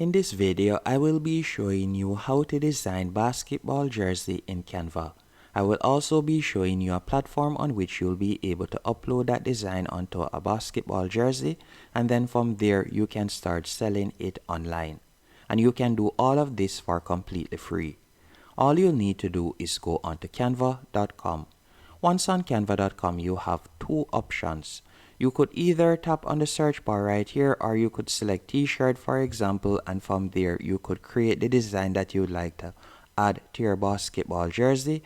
In this video, I will be showing you how to design basketball jersey in Canva. I will also be showing you a platform on which you'll be able to upload that design onto a basketball jersey, and then from there you can start selling it online. And you can do all of this for completely free. All you'll need to do is go onto canva.com. Once on canva.com, you have two options. You could either tap on the search bar right here, or you could select t-shirt for example, and from there you could create the design that you'd like to add to your basketball jersey,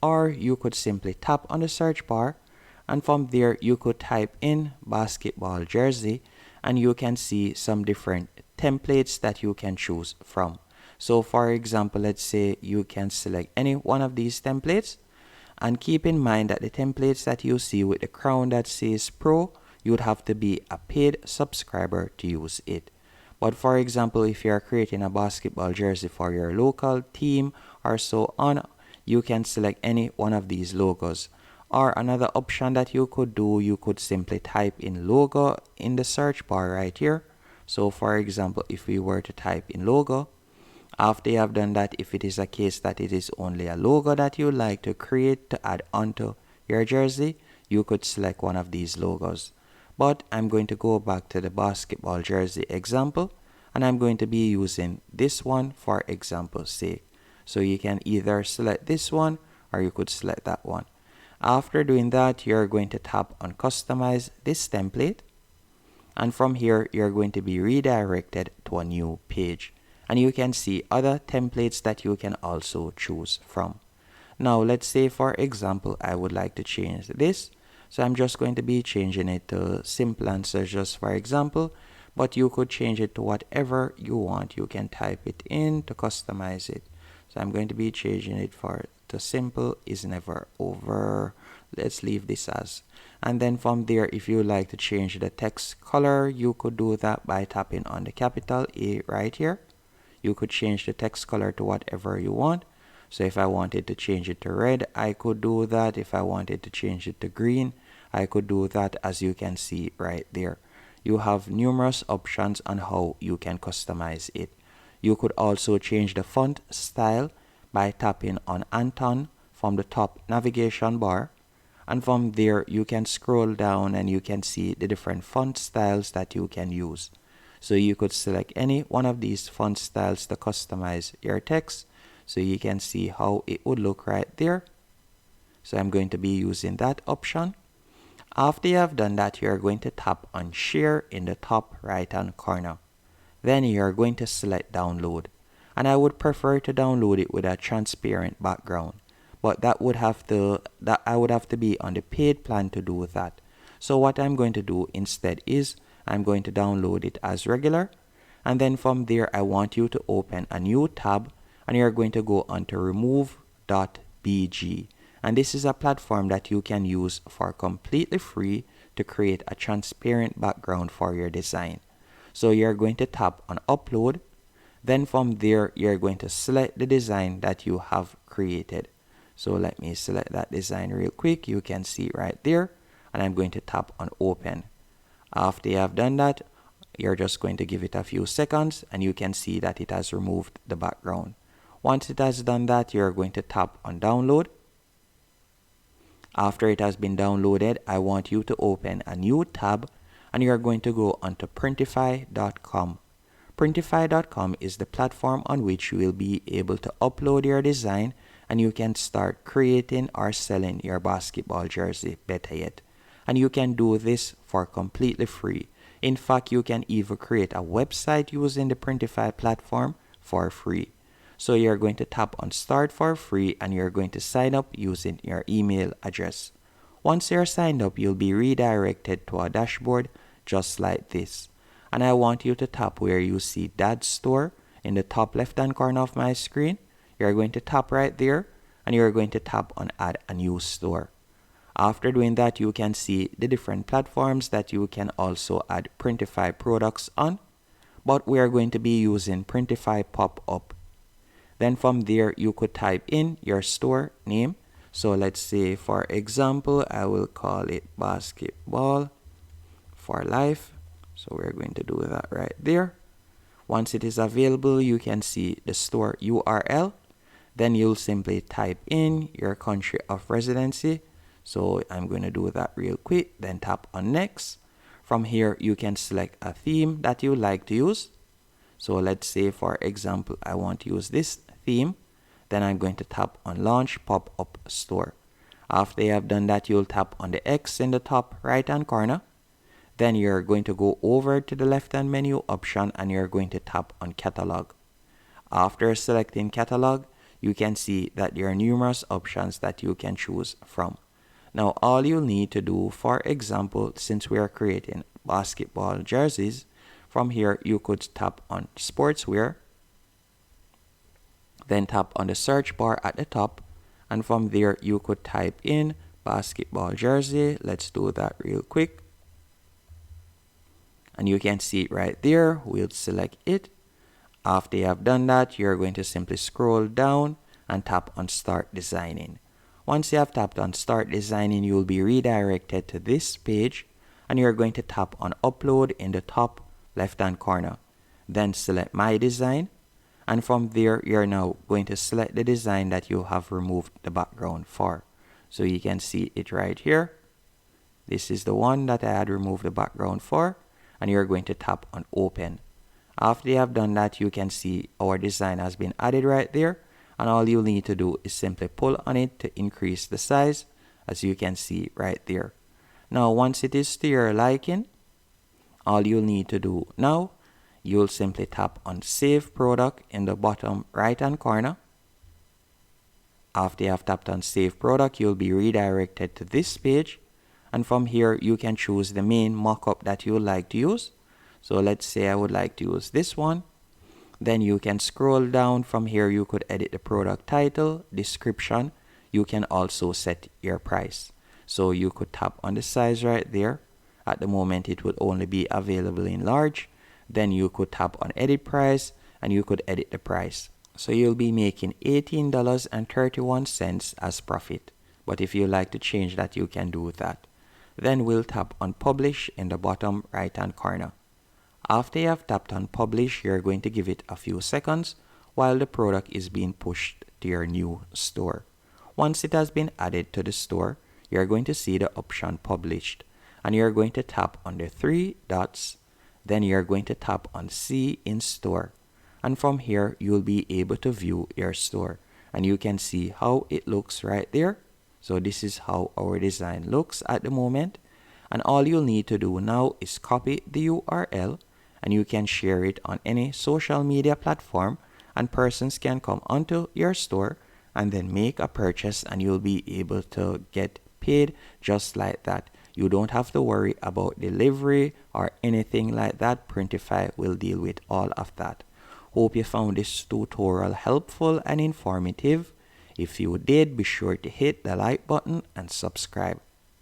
or you could simply tap on the search bar and from there you could type in basketball jersey and you can see some different templates that you can choose from. So for example, let's say you can select any one of these templates. And keep in mind that the templates that you see with the crown that says Pro, you would have to be a paid subscriber to use it. But for example, if you are creating a basketball jersey for your local team or so on, you can select any one of these logos. Or another option that you could do, you could simply type in logo in the search bar right here. So for example, if we were to type in logo, after you have done that, if it is a case that it is only a logo that you like to create to add onto your jersey, you could select one of these logos. But I'm going to go back to the basketball jersey example, and I'm going to be using this one for example's sake. So you can either select this one or you could select that one. After doing that, you're going to tap on customize this template, and from here you're going to be redirected to a new page. And you can see other templates that you can also choose from. Now let's say for example I would like to change this, so I'm just going to be changing it to simple answers just for example, but you could change it to whatever you want. You can type it in to customize it. So I'm going to be changing it to simple is never over. Let's leave this as. And then from there, if you like to change the text color, you could do that by tapping on the capital A right here. You could change the text color to whatever you want. So if I wanted to change it to red, I could do that. If I wanted to change it to green, I could do that, as you can see right there. You have numerous options on how you can customize it. You could also change the font style by tapping on Anton from the top navigation bar. And from there, you can scroll down and you can see the different font styles that you can use. So you could select any one of these font styles to customize your text. So you can see how it would look right there. So I'm going to be using that option. After you have done that, you're going to tap on share in the top right hand corner. Then you're going to select download. And I would prefer to download it with a transparent background. But I would have to be on the paid plan to do that. So what I'm going to do instead is I'm going to download it as regular, and then from there I want you to open a new tab and you're going to go onto remove.bg, and this is a platform that you can use for completely free to create a transparent background for your design. So you're going to tap on upload, then from there you're going to select the design that you have created. So let me select that design real quick. You can see right there, and I'm going to tap on open. After you have done that, you're just going to give it a few seconds and you can see that it has removed the background. Once it has done that, you're going to tap on download. After it has been downloaded, I want you to open a new tab and you're going to go onto Printify.com. Printify.com is the platform on which you will be able to upload your design and you can start creating or selling your basketball jersey, better yet. And you can do this for completely free. In fact, you can even create a website using the Printify platform for free. So you're going to tap on start for free and you're going to sign up using your email address. Once you're signed up, you'll be redirected to a dashboard just like this. And I want you to tap where you see Dad Store in the top left hand corner of my screen. You're going to tap right there and you're going to tap on add a new store. After doing that, you can see the different platforms that you can also add Printify products on, but we are going to be using Printify pop-up. Then from there, you could type in your store name. So let's say, for example, I will call it Basketball for Life. So we're going to do that right there. Once it is available, you can see the store URL. Then you'll simply type in your country of residency. So I'm going to do that real quick. Then tap on next. From here, you can select a theme that you like to use. So let's say, for example, I want to use this theme. Then I'm going to tap on launch pop-up store. After you have done that, you'll tap on the X in the top right hand corner. Then you're going to go over to the left hand menu option and you're going to tap on catalog. After selecting catalog, you can see that there are numerous options that you can choose from. Now all you'll need to do, for example, since we are creating basketball jerseys, from here you could tap on sportswear, then tap on the search bar at the top, and from there you could type in basketball jersey. Let's do that real quick. And you can see it right there. We'll select it. After you have done that, you're going to simply scroll down and tap on Start Designing. Once you have tapped on Start Designing, you will be redirected to this page and you're going to tap on Upload in the top left hand corner. Then select My Design, and from there you're now going to select the design that you have removed the background for. So you can see it right here. This is the one that I had removed the background for, and you're going to tap on Open. After you have done that, you can see our design has been added right there, and all you need to do is simply pull on it to increase the size, as you can see right there. Now once it is to your liking, all you'll need to do now, you'll simply tap on Save Product in the bottom right hand corner. After you have tapped on Save Product, you'll be redirected to this page, and from here you can choose the main mockup that you would like to use. So let's say I would like to use this one. Then you can scroll down. From here you could edit the product title, description. You can also set your price. So you could tap on the size right there. At the moment it would only be available in large. Then you could tap on edit price and you could edit the price. So you'll be making $18.31 as profit. But if you like to change that, you can do that. Then we'll tap on Publish in the bottom right hand corner. After you have tapped on Publish, you're going to give it a few seconds while the product is being pushed to your new store. Once it has been added to the store, you're going to see the option Published, and you're going to tap on the three dots. Then you're going to tap on See in Store, and from here you'll be able to view your store, and you can see how it looks right there. So this is how our design looks at the moment, and all you'll need to do now is copy the URL, and you can share it on any social media platform, and persons can come onto your store and then make a purchase, and you'll be able to get paid just like that. You don't have to worry about delivery or anything like that. Printify will deal with all of that. Hope you found this tutorial helpful and informative. If you did, be sure to hit the like button and subscribe.